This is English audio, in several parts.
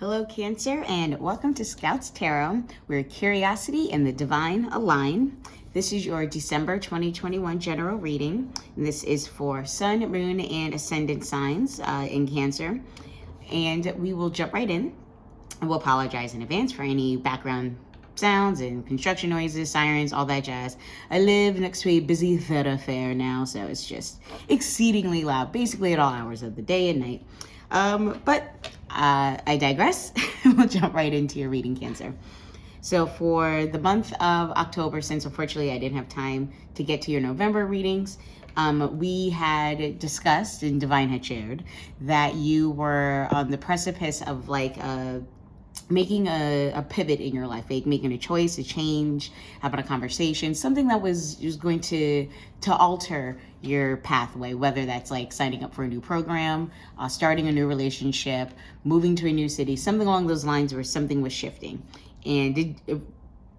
Hello, Cancer, and welcome to Scouts Tarot, where curiosity and the divine align. This is your December 2021 general reading. And this is for Sun, Moon, and Ascendant signs in Cancer. And we will jump right in. We'll apologize in advance for any background sounds and construction noises, sirens, all that jazz. I live next to a busy thoroughfare now, so it's just exceedingly loud, basically at all hours of the day and night. But I digress. We'll jump right into your reading, Cancer. So for the month of October, since unfortunately I didn't have time to get to your November readings, we had discussed and Divine had shared that you were on the precipice of making a pivot in your life, like making a choice, a change, having a conversation, something that was going to alter your pathway, whether that's like signing up for a new program, starting a new relationship, moving to a new city, something along those lines where something was shifting. And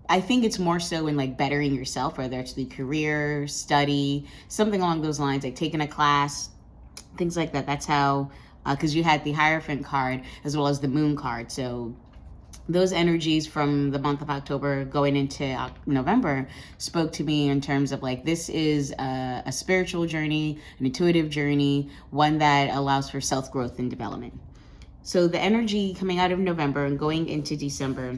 I think it's more so in like bettering yourself, whether it's the career, study, something along those lines, like taking a class, things like that. That's how, because you had the Hierophant card as well as the Moon card. So those energies from the month of October going into November spoke to me in terms of like, this is a spiritual journey, an intuitive journey, one that allows for self-growth and development. So the energy coming out of November and going into December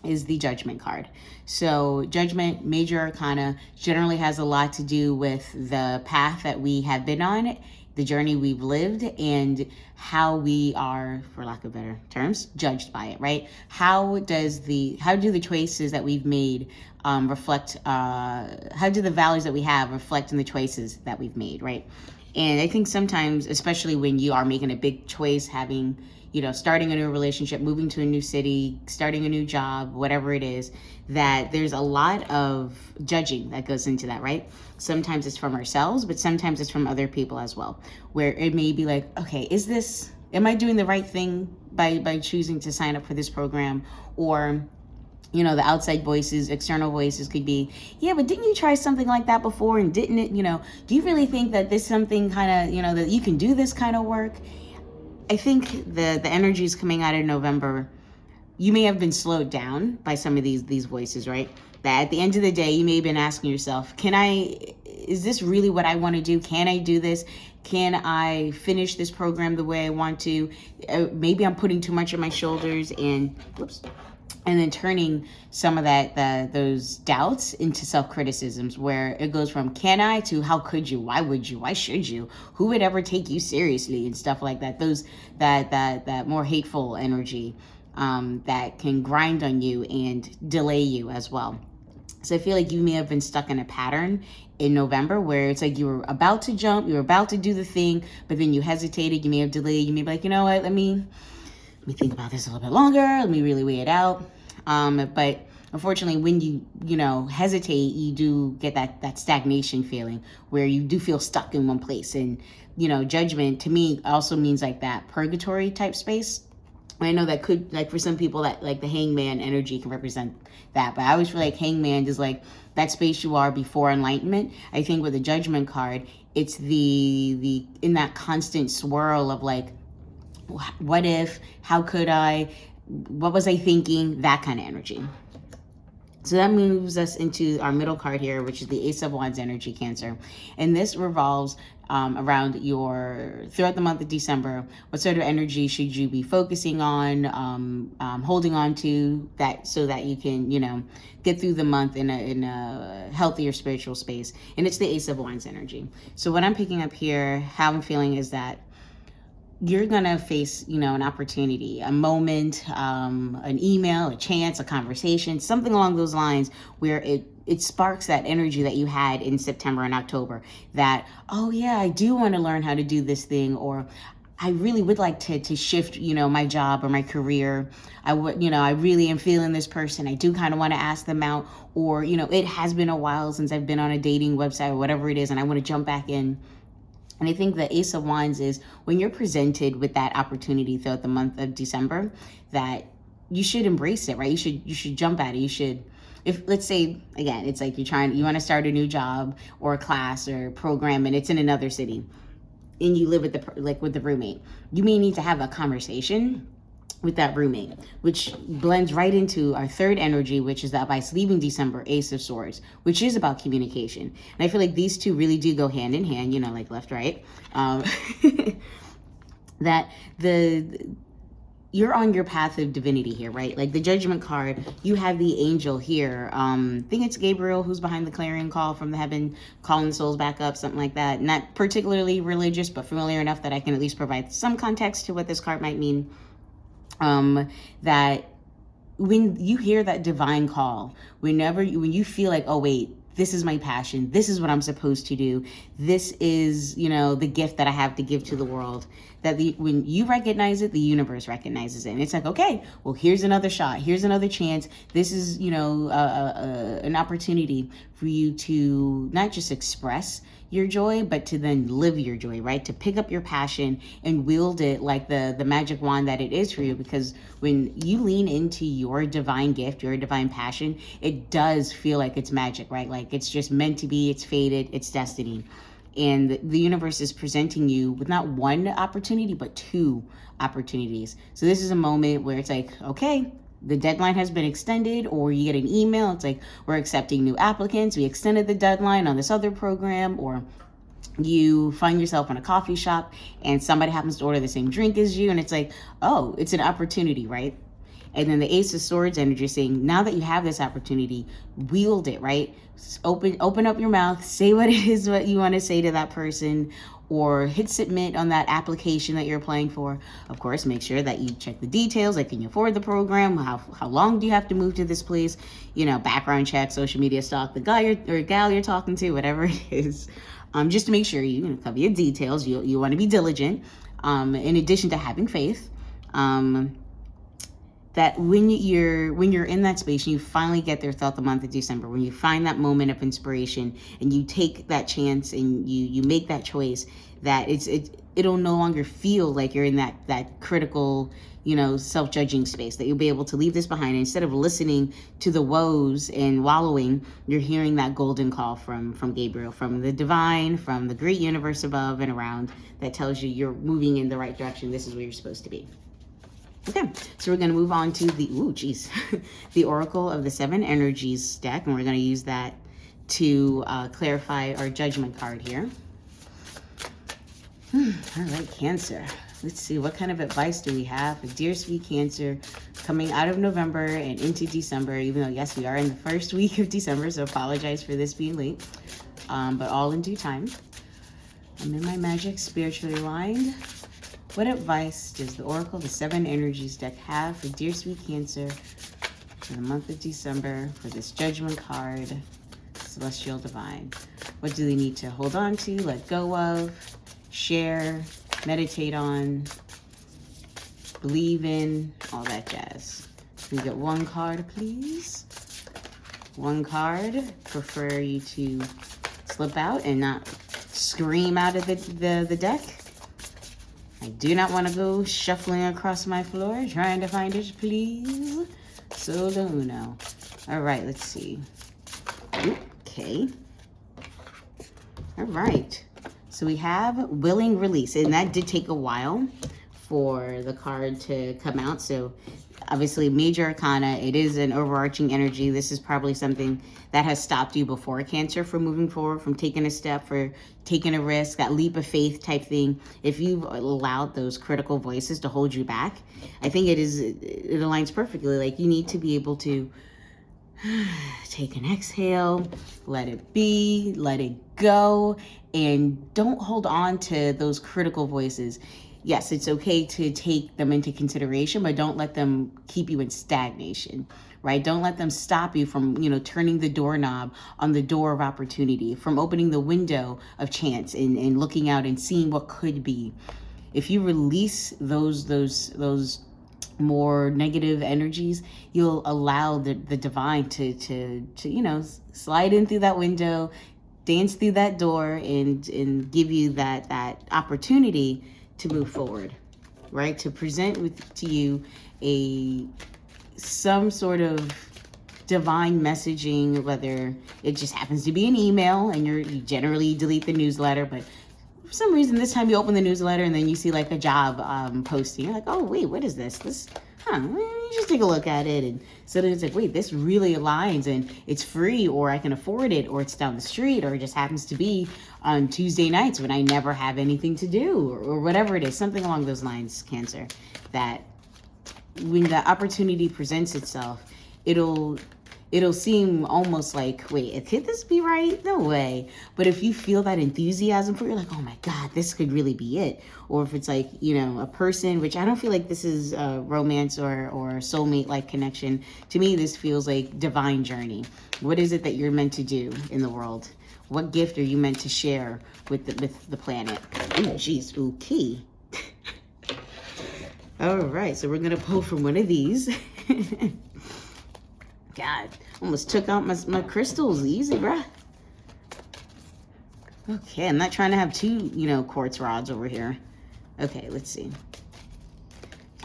is the Judgment card. So Judgment, major arcana, generally has a lot to do with the path that we have been on, the journey we've lived, and how we are, for lack of better terms, judged by it, right? How do the choices that we've made reflect, how do the values that we have reflect in the choices that we've made, right? And I think sometimes, especially when you are making a big choice, having, starting a new relationship, moving to a new city, starting a new job, whatever it is, that there's a lot of judging that goes into that, right? Sometimes it's from ourselves, but sometimes it's from other people as well, where it may be like, okay, am I doing the right thing by choosing to sign up for this program? Or, the outside voices, external voices could be, yeah, but didn't you try something like that before? And didn't it, do you really think that this something kind of, that you can do this kind of work? I think the energies coming out of November, you may have been slowed down by some of these voices, right? That at the end of the day, you may have been asking yourself, is this really what I want to do? Can I do this? Can I finish this program the way I want to? Maybe I'm putting too much on my shoulders and then turning some of those doubts into self-criticisms, where it goes from can I to how could you, why would you, why should you, who would ever take you seriously, and stuff like that. That more hateful energy that can grind on you and delay you as well. So I feel like you may have been stuck in a pattern in November where it's like you were about to jump, you were about to do the thing, but then you hesitated, you may have delayed, you may be like, you know what, let me think about this a little bit longer, let me really weigh it out. But unfortunately, when you hesitate, you do get that stagnation feeling where you do feel stuck in one place. And, Judgment to me also means like that purgatory type space. I know that could, like for some people, that like the Hangman energy can represent that, but I always feel like Hangman is like that space you are before enlightenment. I think with the Judgment card, it's the in that constant swirl of like, what if, how could I, what was I thinking, that kind of energy. So that moves us into our middle card here, which is the Ace of Wands energy, Cancer. And this revolves around throughout the month of December, what sort of energy should you be focusing on, holding on to, that so that you can, get through the month in a healthier spiritual space. And it's the Ace of Wands energy. So what I'm picking up here, how I'm feeling is that you're going to face, an opportunity, a moment, an email, a chance, a conversation, something along those lines where it sparks that energy that you had in September and October that, oh yeah, I do want to learn how to do this thing, or I really would like to shift, my job or my career. I really am feeling this person. I do kind of want to ask them out, or, it has been a while since I've been on a dating website or whatever it is, and I want to jump back in. And I think the Ace of Wands is when you're presented with that opportunity throughout the month of December, that you should embrace it, right? You should jump at it. You should, if let's say, again, it's like you want to start a new job or a class or program, and it's in another city, and you live with the roommate. You may need to have a conversation with that roommate, which blends right into our third energy, which is that vice leaving December, Ace of Swords, which is about communication. And I feel like these two really do go hand in hand, you know, like left, right. That you're on your path of divinity here, right? Like the Judgment card, you have the angel here. I think it's Gabriel who's behind the clarion call from the heaven, calling souls back up, something like that. Not particularly religious, but familiar enough that I can at least provide some context to what this card might mean. That when you hear that divine call, when you feel like, oh wait, this is my passion, this is what I'm supposed to do, this is, you know, the gift that I have to give to the world, that when you recognize it, the universe recognizes it. And it's like, okay, well, here's another shot, here's another chance. This is, you know, an opportunity for you to not just express your joy, but to then live your joy, right? To pick up your passion and wield it like the magic wand that it is for you. Because when you lean into your divine gift, your divine passion, it does feel like it's magic, right? Like it's just meant to be, it's fated, it's destiny. And the universe is presenting you with not one opportunity, but two opportunities. So this is a moment where it's like, okay, the deadline has been extended, or you get an email, it's like, we're accepting new applicants, we extended the deadline on this other program, or you find yourself in a coffee shop and somebody happens to order the same drink as you, and it's like, oh, it's an opportunity, right? And then the Ace of Swords energy saying, now that you have this opportunity, wield it, right? Open up your mouth, say what it is what you want to say to that person, or hit submit on that application that you're applying for. Of course, make sure that you check the details, like can you afford the program, how long do you have to move to this place, you know, background check, social media stalk the guy or gal you're talking to, whatever it is, just to make sure you cover your details. You want to be diligent, in addition to having faith, that when you're in that space and you finally get there throughout the month of December, when you find that moment of inspiration and you take that chance and you make that choice, that it'll no longer feel like you're in that critical, you know, self-judging space, that you'll be able to leave this behind. And instead of listening to the woes and wallowing, you're hearing that golden call from Gabriel, from the divine, from the great universe above and around, that tells you you're moving in the right direction. This is where you're supposed to be. Okay, so we're going to move on to the Oracle of the Seven Energies deck, and we're going to use that to clarify our Judgment card here. All right, Cancer. Let's see, what kind of advice do we have for dear sweet Cancer coming out of November and into December, even though, yes, we are in the first week of December, so apologize for this being late, but all in due time. I'm in my magic, spiritually aligned. What advice does the Oracle of the Seven Energies deck have for dear sweet Cancer for the month of December for this Judgment card, Celestial Divine? What do they need to hold on to, let go of, share, meditate on, believe in, all that jazz? Can we get one card, please? One card. Prefer you to slip out and not scream out of the deck. I do not want to go shuffling across my floor trying to find it, please. Solo uno. All right, let's see. Okay. All right. So we have willing release, and that did take a while for the card to come out. So obviously major arcana, it is an overarching energy. This is probably something that has stopped you before, Cancer, from moving forward, from taking a step, for taking a risk, that leap of faith type thing. If you've allowed those critical voices to hold you back, I think it aligns perfectly. Like, you need to be able to take an exhale, let it be, let it go, and don't hold on to those critical voices. Yes, it's okay to take them into consideration, but don't let them keep you in stagnation, right? Don't let them stop you from, turning the doorknob on the door of opportunity, from opening the window of chance and looking out and seeing what could be. If you release those more negative energies, you'll allow the divine to slide in through that window, dance through that door, and give you that opportunity to move forward, right? To present to you some sort of divine messaging, whether it just happens to be an email and you generally delete the newsletter, but for some reason, this time you open the newsletter and then you see like a job posting. You're like, oh, wait, what is this? You just take a look at it. And so then it's like, wait, this really aligns and it's free, or I can afford it, or it's down the street, or it just happens to be on Tuesday nights when I never have anything to do, or whatever it is, something along those lines, Cancer, that when the opportunity presents itself, it'll seem almost like, wait, could this be right? No way. But if you feel that enthusiasm for it, you're like, oh my God, this could really be it. Or if it's like, a person, which I don't feel like this is a romance or soulmate-like connection. To me, this feels like divine journey. What is it that you're meant to do in the world? What gift are you meant to share with the planet? Oh, geez, ooh, key. All right, so we're going to pull from one of these. God, almost took out my crystals. Easy, bruh. Okay, I'm not trying to have two, quartz rods over here. Okay, let's see.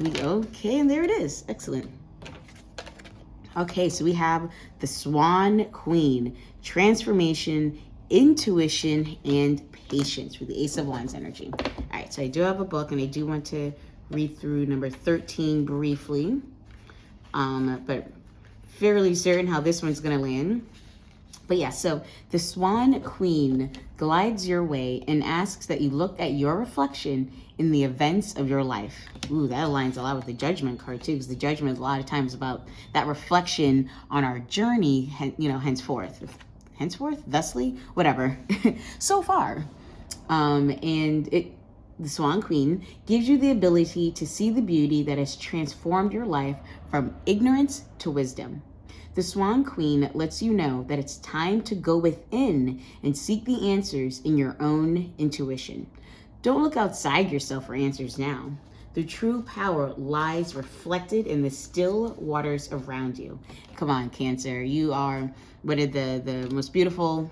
Okay, and there it is. Excellent. Okay, so we have the Swan Queen. Transformation, intuition, and patience for the Ace of Wands energy. All right, so I do have a book, and I do want to read through number 13 briefly. But fairly certain how this one's going to land. But yeah, so the Swan Queen glides your way and asks that you look at your reflection in the events of your life. Ooh, that aligns a lot with the Judgment card too, because the Judgment a lot of times about that reflection on our journey, henceforth, thusly, whatever, so far. The Swan Queen gives you the ability to see the beauty that has transformed your life from ignorance to wisdom. The Swan Queen lets you know that it's time to go within and seek the answers in your own intuition. Don't look outside yourself for answers now. The true power lies reflected in the still waters around you. Come on, Cancer. You are one of the most beautiful,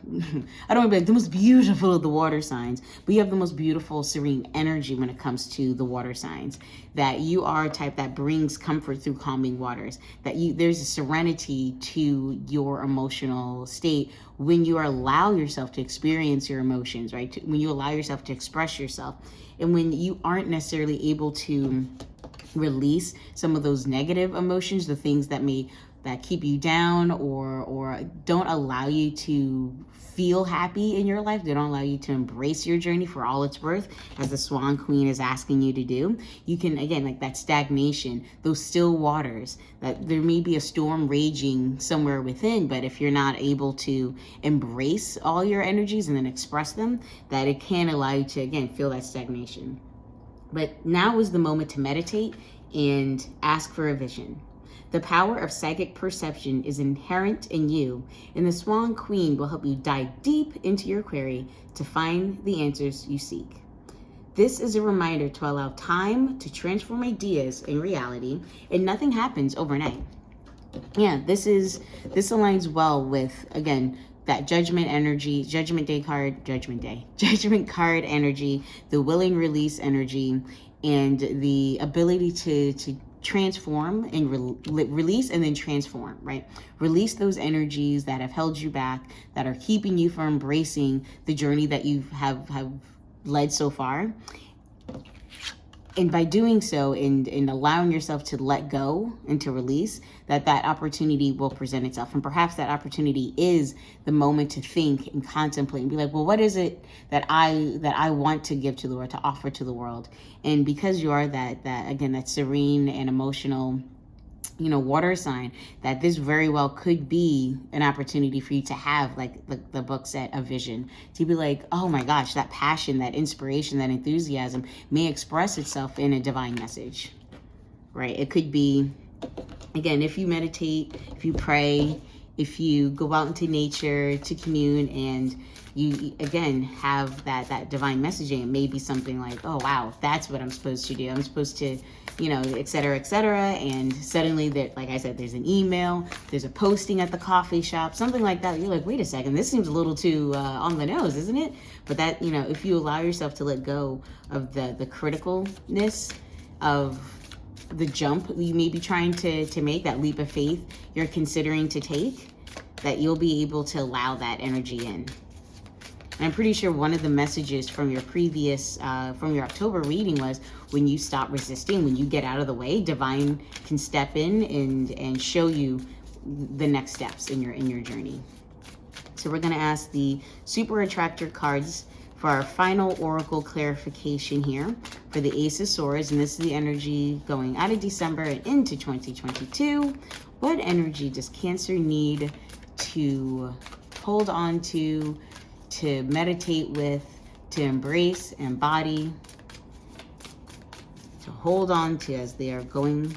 I don't want to be like the most beautiful of the water signs, but you have the most beautiful, serene energy when it comes to the water signs. That you are a type that brings comfort through calming waters. That there's a serenity to your emotional state when you allow yourself to experience your emotions, right? When you allow yourself to express yourself. And when you aren't necessarily able to release some of those negative emotions, the things that keep you down or don't allow you to feel happy in your life, they don't allow you to embrace your journey for all it's worth, as the Swan Queen is asking you to do. You can, again, like that stagnation, those still waters, that there may be a storm raging somewhere within, but if you're not able to embrace all your energies and then express them, that it can allow you to, again, feel that stagnation. But now is the moment to meditate and ask for a vision. The power of psychic perception is inherent in you, and the Swan Queen will help you dive deep into your query to find the answers you seek. This is a reminder to allow time to transform ideas in reality, and nothing happens overnight. Yeah, this aligns well with, again, that Judgment energy, Judgment card energy, the willing release energy, and the ability to transform and release and then transform, right? Release those energies that have held you back, that are keeping you from embracing the journey that you have led so far. And by doing so and allowing yourself to let go and to release, that opportunity will present itself. And perhaps that opportunity is the moment to think and contemplate and be like, well, what is it that I want to give to the world, to offer to the world? And because you are that again, that serene and emotional, water sign, that this very well could be an opportunity for you to have, like the book said, a vision, to be like, oh my gosh, that passion, that inspiration, that enthusiasm may express itself in a divine message, right? It could be, again, if you meditate, if you pray, if you go out into nature to commune and you, again, have that divine messaging, it may be something like, oh, wow, that's what I'm supposed to do. I'm supposed to, et cetera, et cetera. And suddenly, like I said, there's an email, there's a posting at the coffee shop, something like that. You're like, wait a second, this seems a little too on the nose, isn't it? But that, if you allow yourself to let go of the criticalness of the jump you may be trying to make, that leap of faith you're considering to take, that you'll be able to allow that energy in. And I'm pretty sure one of the messages from your previous, from your October reading was, when you stop resisting, when you get out of the way, divine can step in and show you the next steps in your journey. So we're going to ask the Super Attractor cards for our final oracle clarification here for the Ace of Swords. And this is the energy going out of December and into 2022. What energy does Cancer need to hold on to meditate with, to embrace, embody, to hold on to as they are going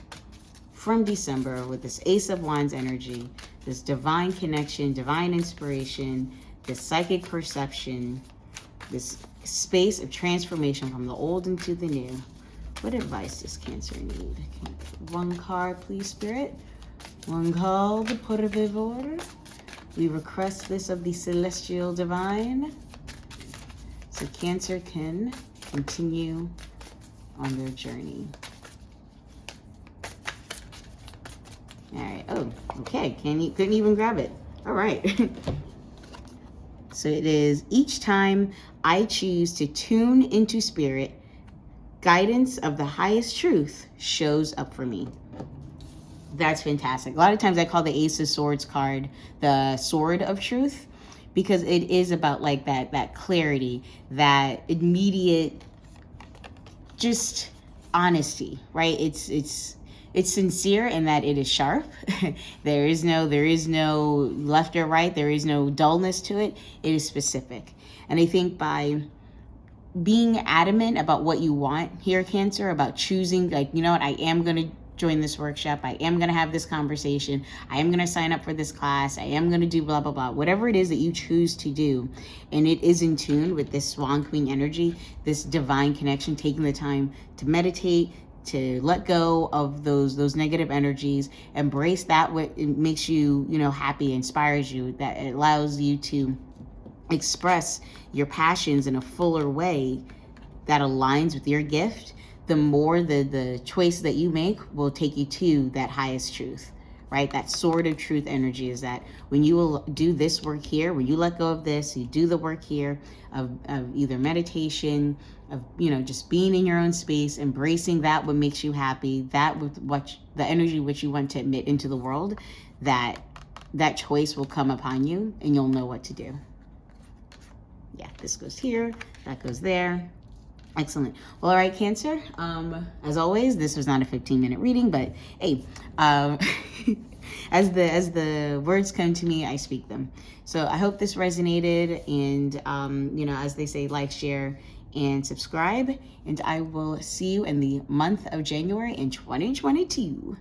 from December with this Ace of Wands energy, this divine connection, divine inspiration, this psychic perception, this space of transformation from the old into the new? What advice does Cancer need? One card, please, Spirit. One card por favor. We request this of the Celestial Divine so Cancer can continue on their journey. All right. Oh, okay. Couldn't even grab it. All right. So it is, each time I choose to tune into spirit, guidance of the highest truth shows up for me. That's fantastic. A lot of times I call the Ace of Swords card the Sword of Truth, because it is about like that clarity, that immediate, just honesty, right? It's sincere in that it is sharp. there is no left or right. There is no dullness to it. It is specific. And I think by being adamant about what you want here, Cancer, about choosing, like, you know what, I am going to join this workshop. I am going to have this conversation. I am going to sign up for this class. I am going to do blah, blah, blah. Whatever it is that you choose to do, and it is in tune with this Swan Queen energy, this divine connection, taking the time to meditate, to let go of those negative energies, embrace that what makes you, happy, inspires you, that it allows you to express your passions in a fuller way that aligns with your gift. The more the choice that you make will take you to that highest truth, right? That Sword of Truth energy is that when you will do this work here, when you let go of this, you do the work here of either meditation, of, just being in your own space, embracing that what makes you happy, that with what the energy which you want to emit into the world, that choice will come upon you and you'll know what to do. Yeah, this goes here, that goes there. Excellent. Well, all right, Cancer. As always, this was not a 15-minute reading, but hey, as the words come to me, I speak them. So I hope this resonated, and as they say, like, share, and subscribe. And I will see you in the month of January in 2022.